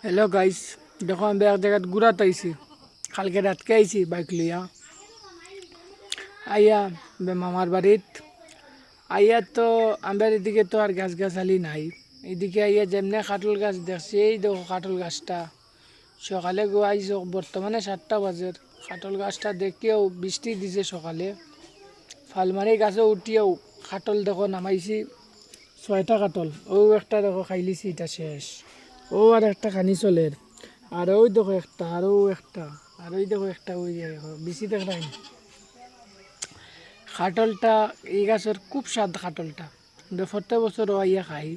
Hello guys, দেখো আমি এক জায়গায় ঘুরাতে আইছি। কালকে রাতকে আইছি বাইক লইয়া আইয়া মামার বাড়িত আইয়া। তো আমার এদিকে তো আর গাছ গাছালি নাই। এদিকে আইয়া যেমনি কাটল গাছ দেখছি, এই দেখো কাটল গাছটা। সকালে গো আইসো, বর্তমানে 7টা বাজে। কাটল গাছটা দেখেও বৃষ্টি দিছে সকালে, ফালমারি গাছে উঠিয়েও কাটল দেখো নামাইছি 6টা কাটল। ও একটা দেখো খাইলিছি, এটা শেষ। ও আর একটা খানি চলের। আর ওই দেখো একটা, আরও একটা, আর ওই দেখো একটা, ওই দেখো বেশি দেখ নাই। খাটলটা এই গাছের খুব স্বাদ। খাটলটা প্রত্যেক বছর আইয়া খাই।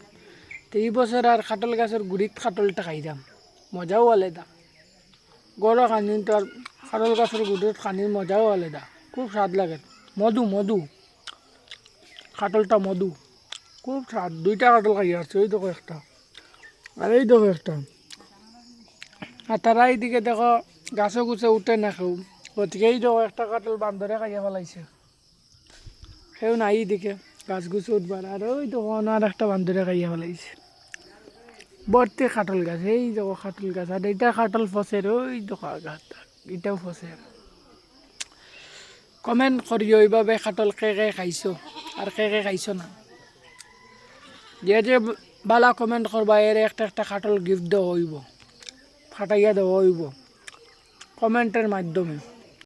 তো এই বছর আর খাটল গাছের গুড়িত খাটলটা খাইলাম, মজাও আলাদা। গরো খানি তো আর খাটল গাছের গুড়িত খানির মজাও আলাদা, খুব স্বাদ লাগে। মধু মধু, খাটলটা মধু, খুব স্বাদ। 2টা কাটল খাই আসছে, ওই দেখো একটা, আর এই দেখো একটা। আর তারা এইদিকে দেখো গাছে গুছে উঠে না কেউ, গতিকেই দেখো একটা কাটল বান্দরে খাইয়া ফেলাইছে। সেও নাই এইদিকে গাছ গুছে উঠবার, আর ওই দেখো আর একটা বান্দরে খাইয়া ফেলাইছে। ভর্তি কাটল গাছ, এই দেখো কাটল গাছ। আর এইটা কাটল ফসের, ওই দেখো গাছ, এটাও ফসের। কমেন্ট করিও এইভাবে কাটল কে কে খাইছো আর কে কে খাইছো না। যে যে বালা কমেন্ট করবা এর একটা একটা কাটল গিফট দেওয়া হইব, ফাটাইয়া দেওয়া হইব কমেন্টের মাধ্যমে।